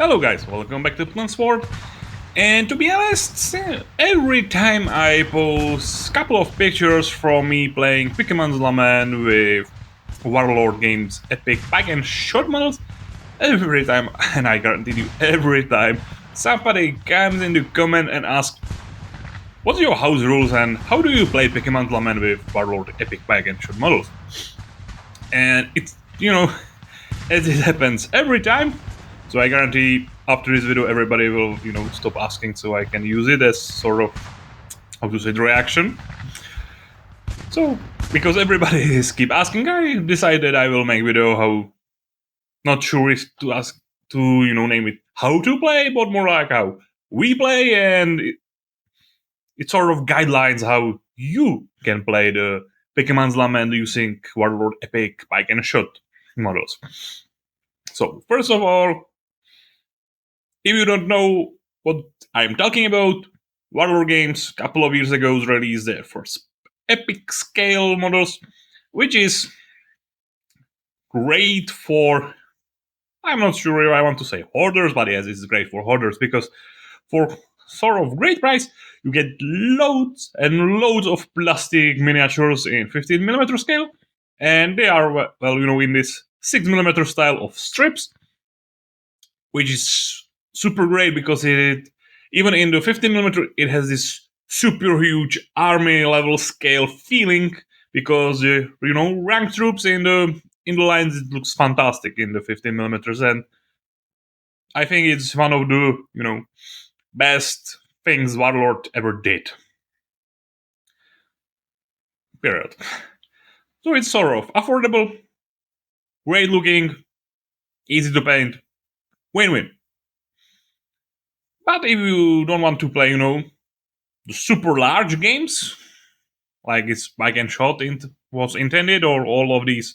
Hello guys, welcome back to Plansword. And to be honest, every time I post a couple of pictures from me playing Pikemans Lament with Warlord Games Epic Pike and Shotte models, every time, and I guarantee you every time, somebody comes in the comment and asks, what's your house rules and how do you play Pikemans Lament with Warlord Epic Pike and Shotte models? And it's, as it happens every time, so I guarantee after this video everybody will, stop asking so I can use it as sort of, how to say, the reaction. So, because everybody is keep asking, I decided I will make video how, not sure is to ask to, name it how to play, but more like how we play, and it's sort of guidelines how you can play the Pikemans Lament using Warlord Epic Pike and Shotte models. So, first of all, if you don't know what I'm talking about, Warlord Games a couple of years ago released their first epic scale models, which is great for, I'm not sure if I want to say hoarders, but yes, it's great for hoarders because for sort of great price, you get loads and loads of plastic miniatures in 15mm scale, and they are, in this 6mm style of strips, which is super great because it, even in the 15mm, it has this super huge army level scale feeling because rank troops in the lines, it looks fantastic in the 15mm, and I think it's one of the best things Warlord ever did. Period. So it's sort of affordable, great looking, easy to paint, win-win. But if you don't want to play, the super large games, like it's Pike and Shotte was intended, or all of these,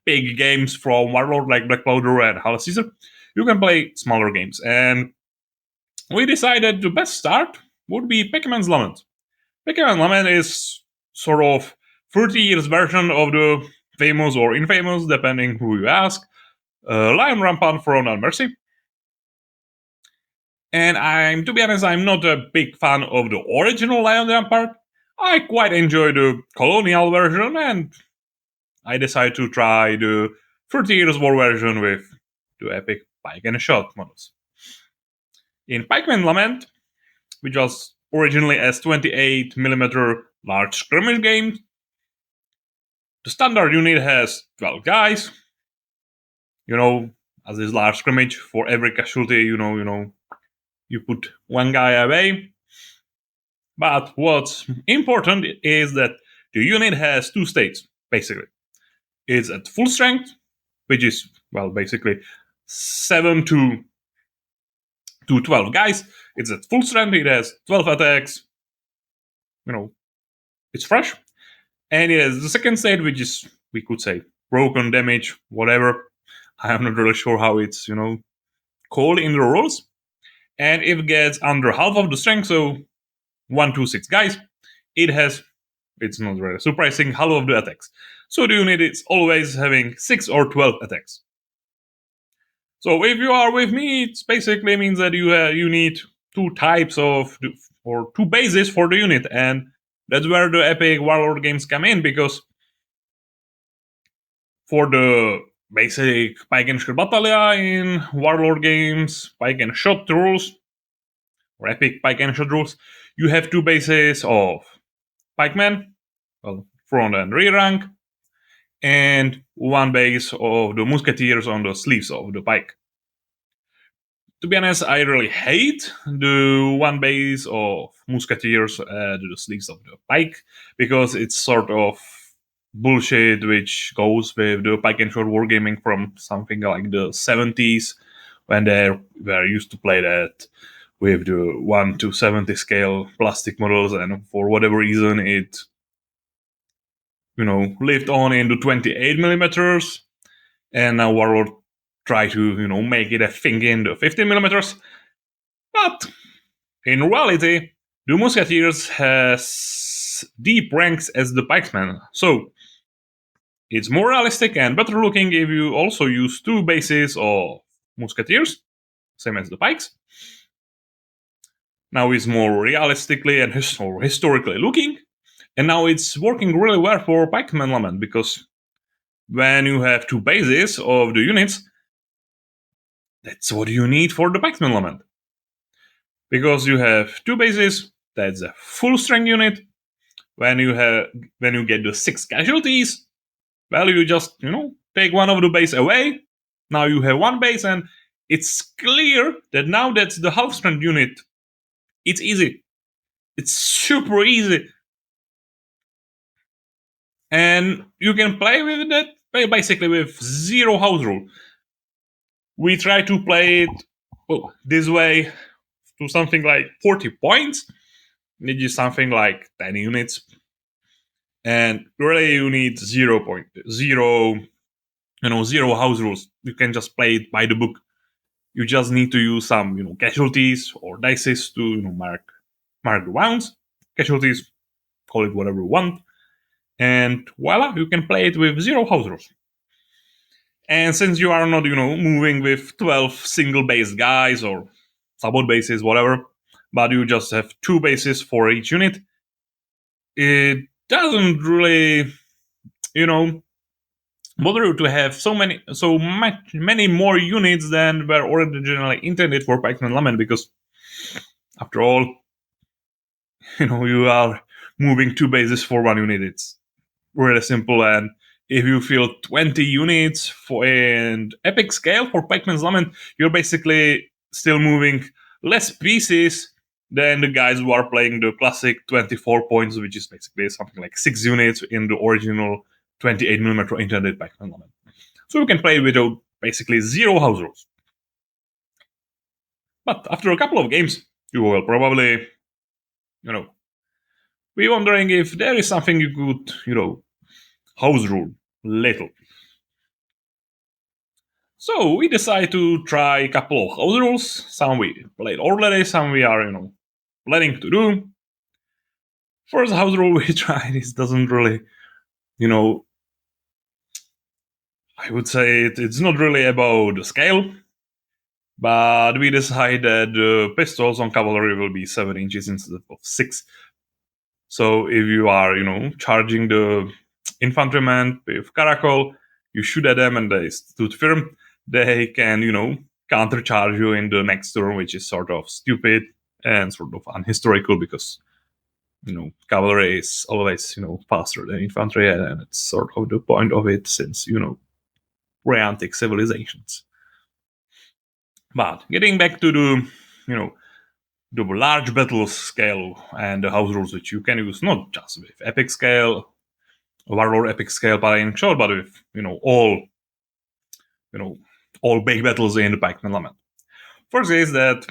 big games from Warlord like Black Powder and Hall Caesar, you can play smaller games. And we decided the best start would be Pikemans Lament. Pikemans Lament is sort of 30 years version of the famous or infamous, depending who you ask, Lion Rampant for No Mercy. And to be honest, I'm not a big fan of the original Lion Rampart. I quite enjoy the colonial version, and I decided to try the 30 Years War version with the Epic Pike and Shotte models. In Pikemans Lament, which was originally as 28mm large skirmish game, the standard unit has 12 guys. As this large scrimmage, for every casualty, you put one guy away. But what's important is that the unit has two states, basically. It's at full strength, which is, basically 7 to 12 guys. It's at full strength, it has 12 attacks. It's fresh. And it has the second state, which is, we could say, broken damage, whatever. I'm not really sure how it's, called in the rules. And if it gets under half of the strength, so 1 to 6 guys, it's not really surprising, half of the attacks. So the unit is always having 6 or 12 attacks. So if you are with me, it basically means that you need two types of, or two bases for the unit, and that's where the Epic Warlord games come in, because for the basic Pike and Shotte Battaglia in Warlord Games, Pike and Shotte rules, or Epic Pike and Shotte rules, you have two bases of pikemen, front and rear rank, and one base of the musketeers on the sleeves of the pike. To be honest, I really hate the one base of musketeers to the sleeves of the pike, because it's sort of bullshit which goes with the Pike and Shotte wargaming from something like the 70s, when they were used to play that with the 1 to 70 scale plastic models, and for whatever reason it lived on in the 28 millimeters, and now Warlord try to make it a thing in the 15 millimeters. But in reality, the musketeers has deep ranks as the pikesmen, so it's more realistic and better looking if you also use two bases of musketeers. same as the pikes. Now it's more realistically and historically looking, and now it's working really well for Pikemans Lament, because when you have two bases of the units, that's what you need for the Pikemans Lament. Because you have two bases, that's a full strength unit. When you get the 6 casualties, well, you just take one of the base away. Now you have one base, and it's clear that now that's the half strength unit. It's easy. It's super easy. And you can play with that basically with 0 house rule. We try to play it this way to something like 40 points. It is something like 10 units. And really you need 0 house rules. You can just play it by the book. You just need to use some casualties or dices to mark the rounds. Casualties, call it whatever you want. And voila, you can play it with 0 house rules. And since you are not, moving with 12 single base guys or sabot bases, whatever, but you just have 2 bases for each unit, it doesn't really, bother you to have so many more units than were originally intended for Pikemans Lament, because after all, you are moving 2 bases for 1 unit. It's really simple, and if you fill 20 units for an epic scale for Pikemans Lament, you're basically still moving less pieces than the guys who are playing the classic 24 points, which is basically something like 6 units in the original 28mm intended Pikemans Lament. So you can play without basically 0 house rules. But after a couple of games, you will probably, be wondering if there is something you could, house rule little. So we decided to try a couple of house rules. Some we played already, some we are, planning to do. First house rule we tried is doesn't really, I would say it's not really about the scale, but we decided that the pistols on cavalry will be 7 inches instead of 6. So if you are, charging the infantrymen with Caracol, you shoot at them and they stood firm, they can, countercharge you in the next turn, which is sort of stupid and sort of unhistorical, because, cavalry is always, faster than infantry, and it's sort of the point of it, since, pre-antique civilizations. But getting back to the, the large battle scale and the house rules, which you can use not just with epic scale, Warlord epic scale Pike and Shotte, but with all big battles in the Pikemans Lament. First is that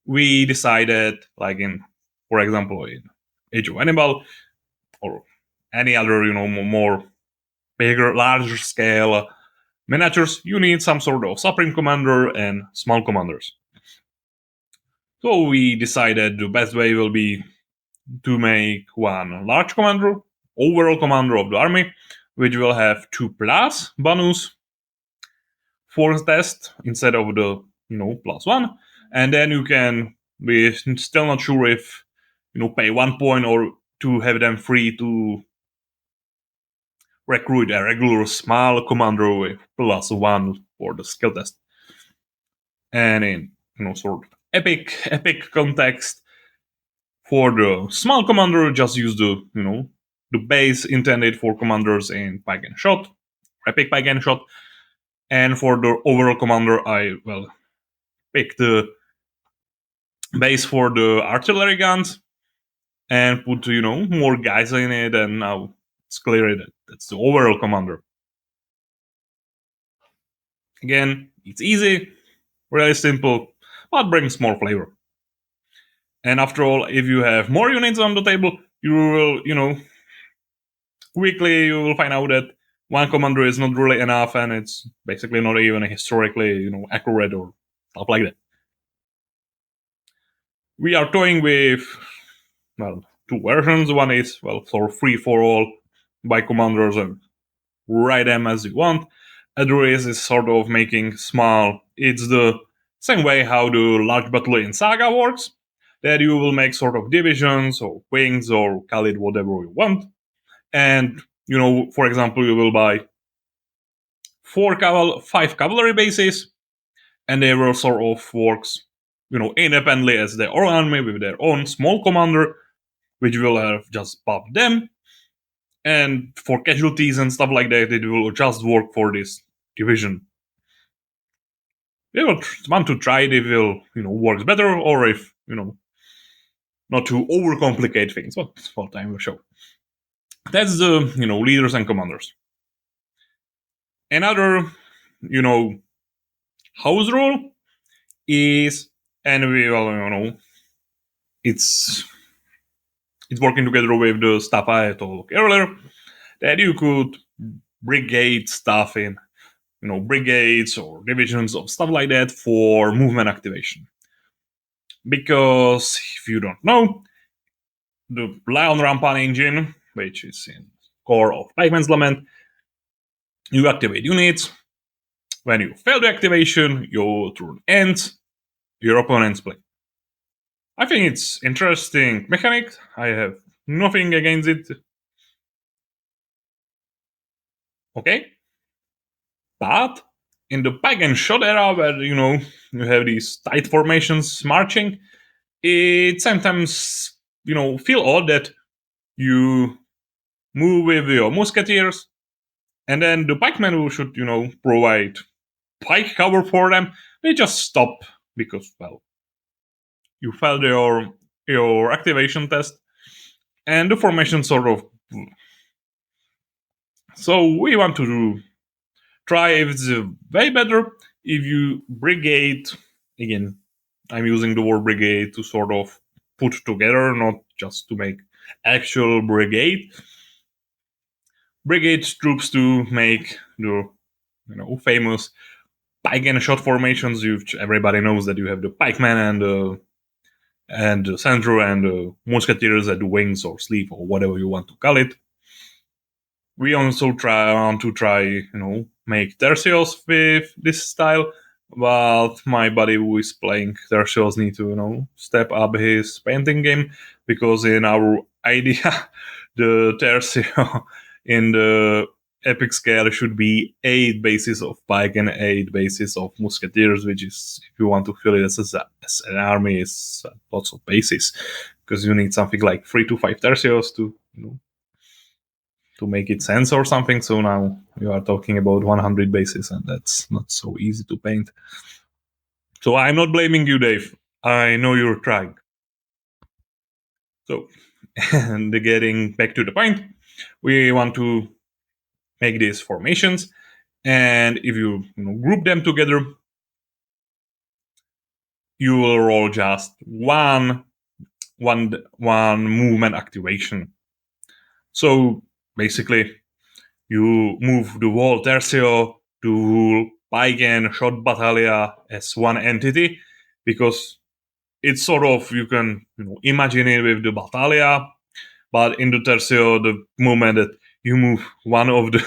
we decided, like for example, in Age of Hannibal or any other more bigger, larger scale miniatures, you need some sort of supreme commander and small commanders. So we decided the best way will be to make one large commander, overall commander of the army, which will have 2+ bonus force test instead of the +1, and then you can be still not sure if pay 1 point or to have them free to recruit a regular small commander with +1 for the skill test. And in sort of epic context, for the small commander, just use the the base intended for commanders in Pike and Shotte, Epic Pike and Shotte. And for the overall commander, I pick the base for the artillery guns and put more guys in it, and now it's clear that that's the overall commander. Again, it's easy, really simple, but brings more flavor. And after all, if you have more units on the table, you will quickly you will find out that one commander is not really enough, and it's basically not even historically accurate or stuff like that. We are toying with 2 versions. One is for free for all by commanders and write them as you want. Other is sort of making small. It's the Same way how the large battle in Saga works, that you will make sort of divisions or wings or call it whatever you want. And, for example, you will buy five cavalry bases, and they will sort of works, independently as their own army with their own small commander, which will have just buff them. And for casualties and stuff like that, it will just work for this division. We will want to try it if it will, works better, or if, not to overcomplicate things. But for time will show. That's the, leaders and commanders. Another, house rule is, and we will, it's working together with the stuff I told earlier, that you could brigade stuff in, brigades or divisions or stuff like that for movement activation. Because if you don't know, the Lion Rampant engine, which is in core of Pikemans Lament, you activate units. When you fail the activation, your turn ends, your opponent's play. I think it's interesting mechanic. I have nothing against it. Okay. But in the Pike and Shotte era, where, you have these tight formations marching, it sometimes, feel odd that you move with your musketeers, and then the pikemen who should, provide pike cover for them, they just stop because, well, you failed your activation test, and the formation sort of. So we want to try if it's way better if you brigade. Again, I'm using the word brigade to sort of put together, not just to make actual brigade troops to make the famous pike and shot formations. Everybody knows that you have the pikemen and the center and the musketeers at the wings or sleeve or whatever you want to call it. We also want to try make tercios with this style, but my buddy who is playing tercios need to step up his painting game, because in our idea the tercio in the epic scale should be 8 bases of pike and 8 bases of musketeers, which is, if you want to fill it as an army, is lots of bases, because you need something like 3 to 5 tercios to make it sense or something. So now you are talking about 100 bases, and that's not so easy to paint. So I'm not blaming you, Dave. I know you're trying. So, and getting back to the point, we want to make these formations, and if you, group them together, you will roll just one movement activation. So basically, you move the whole tercio to Pike and Shot Battaglia as one entity, because it's sort of, you can imagine it with the Battaglia, but in the tercio, the moment that you move one of the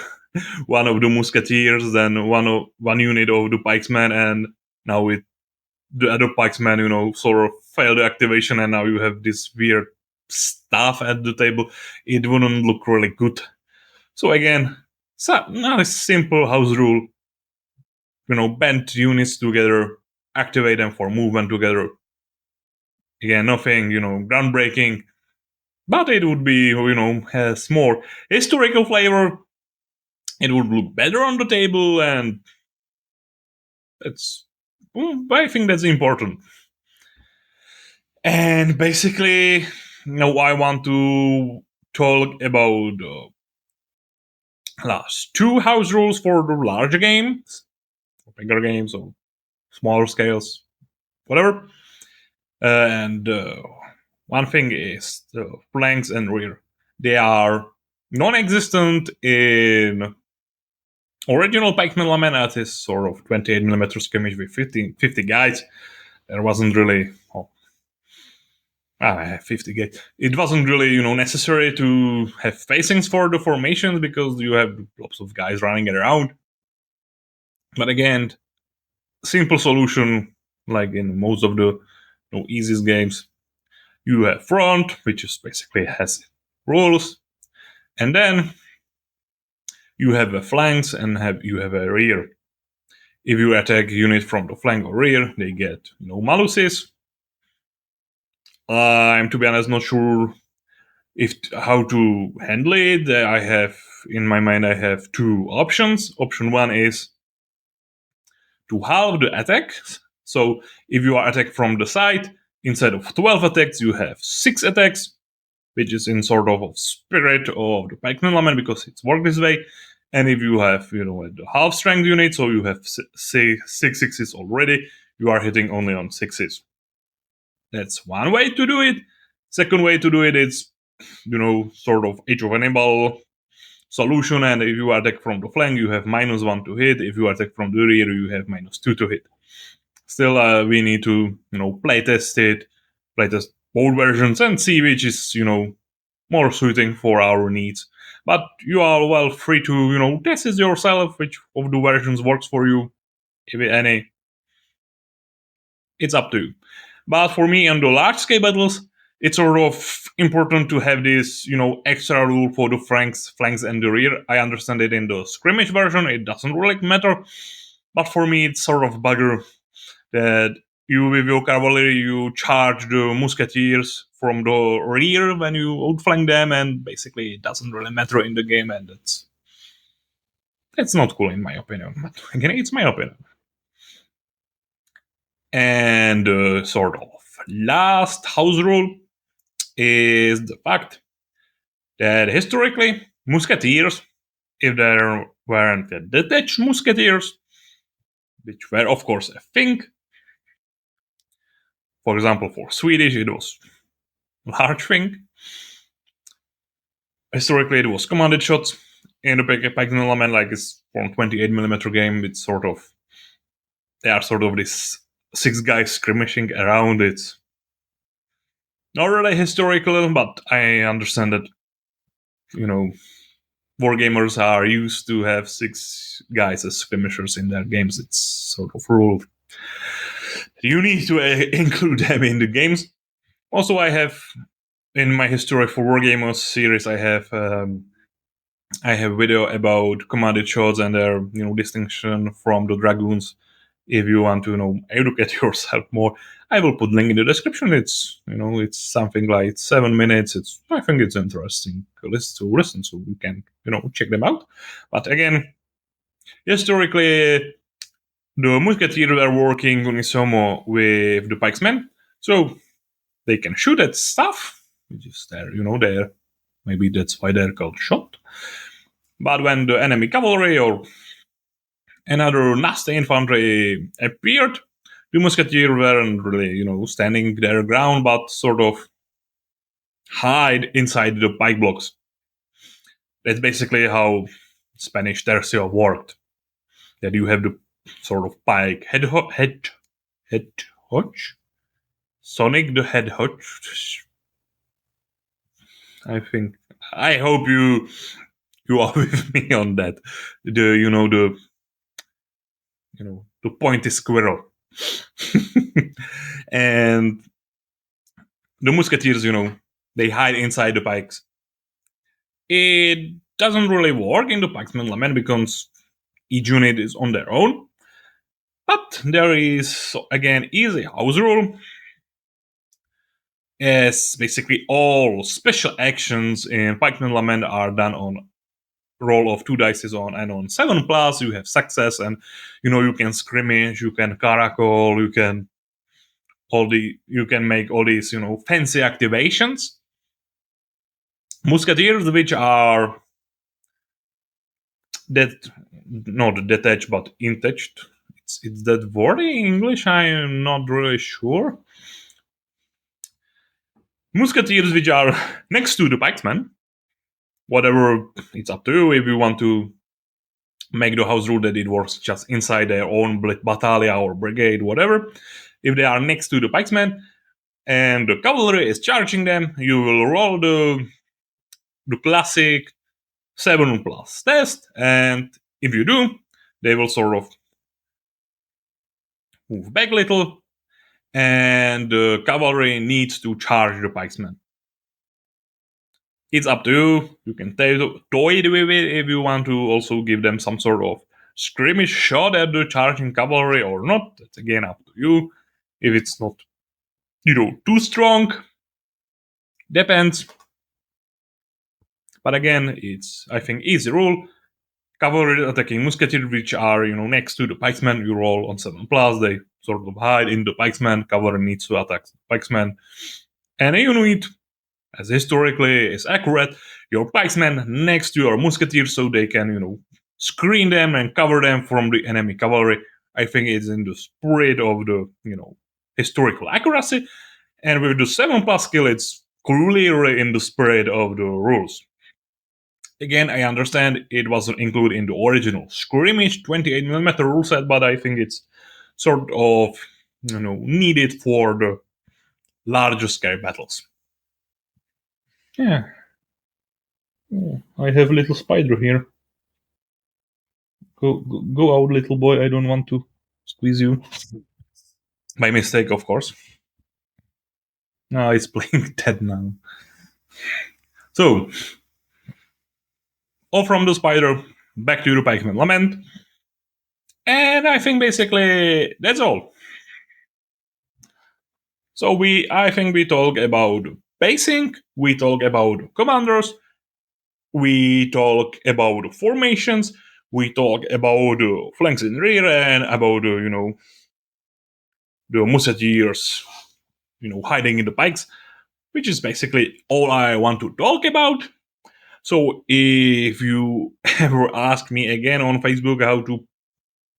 one of the musketeers, then one unit of the pikesmen, and now with the other pikesmen, sort of fail the activation, and now you have this weird stuff at the table. It wouldn't look really good. So again, not a simple house rule. Band units together, activate them for movement together. Again, nothing, groundbreaking, but it would be, has more historical flavor. It would look better on the table, and I think that's important. And basically, now I want to talk about last 2 house rules for the larger games, or bigger games, or smaller scales, whatever. And one thing is the flanks and rear. They are non-existent in original Pikemans Lament at this sort of 28mm skirmish with 50 guys. There wasn't really 50 guys. It wasn't really necessary to have facings for the formations, because you have lots of guys running around. But again, simple solution, like in most of the easiest games. You have front, which is basically has rules, and then you have a flanks and you have a rear. If you attack unit from the flank or rear, they get maluses. I'm, to be honest, not sure if how to handle it. I have in my mind I have two options. Option one is to halve the attacks. So if you are attacked from the side, instead of 12 attacks, you have 6 attacks, which is in sort of spirit of the Pikemans Lament because it's worked this way. And if you have, the half strength unit, so you have six sixes already, you are hitting only on sixes. That's one way to do it. Second way to do it is, sort of Age of Hannibal solution. And if you attack from the flank, you have -1 to hit. If you attack from the rear, you have -2 to hit. Still, we need to, playtest it, playtest both versions, and see which is, more suiting for our needs. But you are well free to, test it yourself, which of the versions works for you, if any. It's up to you. But for me, on the large scale battles, it's sort of important to have this, extra rule for the flanks and the rear. I understand it in the scrimmage version, it doesn't really matter. But for me, it's sort of bugger that you, with your cavalry, you charge the musketeers from the rear when you outflank them, and basically it doesn't really matter in the game, and that's not cool in my opinion. But again, it's my opinion. And sort of last house rule is the fact that historically, musketeers, if there weren't detached musketeers, which were of course a thing, for example, for Swedish, it was a large thing. Historically, it was commanded shots. In the Pikemans Lament, like it's from 28mm game, it's sort of they are sort of this 6 guys skirmishing around it. Not really historical, but I understand that wargamers are used to have 6 guys as skirmishers in their games. It's sort of rule. You need to include them in the games. Also, I have in my history for Wargamers series, I have video about commanded shots and their distinction from the dragoons. If you want to educate yourself more, I will put link in the description. It's it's something like 7 minutes. I think it's interesting to listen, so you can check them out. But again, historically, the musketeers were working unisomo with the pikesmen, so they can shoot at stuff, which is there. Maybe that's why they're called shot. But when the enemy cavalry or another nasty infantry appeared, the musketeers weren't really, standing their ground, but sort of hide inside the pike blocks. That's basically how Spanish tercio worked. That you have the sort of pike hedgehog, Sonic the Hedgehog. I hope you are with me on that. The pointy squirrel. And the musketeers, they hide inside the pikes. It doesn't really work in the Pikemans Lament because each unit is on their own. But there is, again, easy house rule. As basically all special actions in Pikemans Lament are done on roll of 2 dice on, and on 7+ you have success, and you can scrimmage, you can caracol, you can make all these fancy activations. Musketeers, which are not detached but intached. It's that word in English. I am not really sure. Musketeers, which are next to the pikesmen. Whatever, it's up to you if you want to make the house rule that it works just inside their own battalion or brigade, whatever. If they are next to the pikesmen and the cavalry is charging them, you will roll the classic 7+ test, and if you do, they will sort of move back a little, and the cavalry needs to charge the pikemen. It's up to you. You can toy it with it if you want to also give them some sort of skirmish shot at the charging cavalry or not. That's again up to you. If it's not, too strong, depends. But again, it's, I think, easy rule. Cavalry attacking musketeers, which are, next to the pikemen, you roll on 7+, they sort of hide in the pikemen, cavalry needs to attack the pikemen. And you need, as historically is accurate, your pikemen next to your musketeers so they can, screen them and cover them from the enemy cavalry. I think it's in the spirit of the, historical accuracy. And with the 7+ skill, it's clearly in the spirit of the rules. Again, I understand it wasn't included in the original skirmish 28mm rule set, but I think it's sort of, needed for the larger scale battles. Yeah. Oh, I have a little spider here. Go out, little boy. I don't want to squeeze you. By mistake, of course. No, it's playing dead now. So, off from the spider, back to the Pikemans Lament. And I think basically that's all. So I think we talk about basing, we talk about commanders, we talk about formations, we talk about flanks in rear, and about the musketeers, hiding in the pikes, which is basically all I want to talk about. So if you ever ask me again on Facebook how to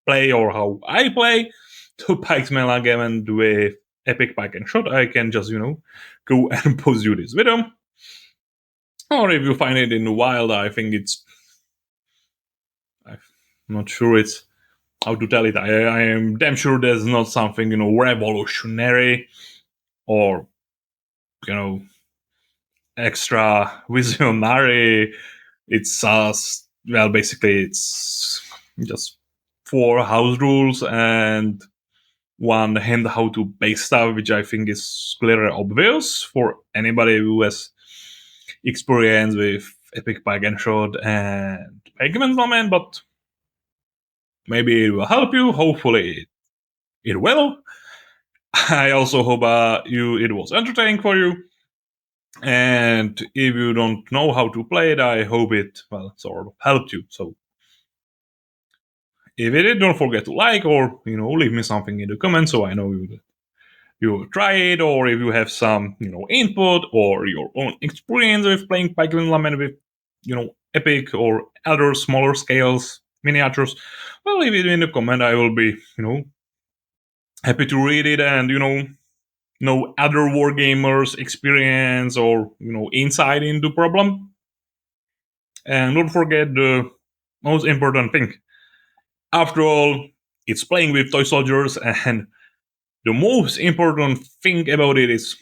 play or how I play the Pikemans Lament with Epic Pike and Shotte, I can just, go and post you this video. Or if you find it in the wild, I think I'm not sure it's how to tell it. I am damn sure there's not something, revolutionary or, extra visionary. It's basically it's just 4 house rules and one hint how to base stuff, which I think is clearly obvious for anybody who has experience with Epic Pike and Shotte and Pikemans Lament, but maybe it will help you. Hopefully it will. I also hope it was entertaining for you. And if you don't know how to play it, I hope it sort of helped you. So if it did, don't forget to like or leave me something in the comments so I know you try it, or if you have some input or your own experience with playing Pikemans Lament with Epic or other smaller scales miniatures, well, leave it in the comment. I will be happy to read it and know other wargamers experience or insight into problem. And don't forget the most important thing. After all, it's playing with toy soldiers, and the most important thing about it is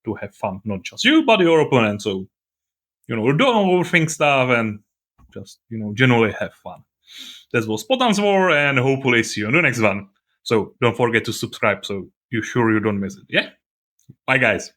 to have fun, not just you but your opponent. So don't overthink stuff and just generally have fun. That was Spotan's War, and hopefully see you on the next one. So don't forget to subscribe so you're sure you don't miss it. Yeah, bye guys.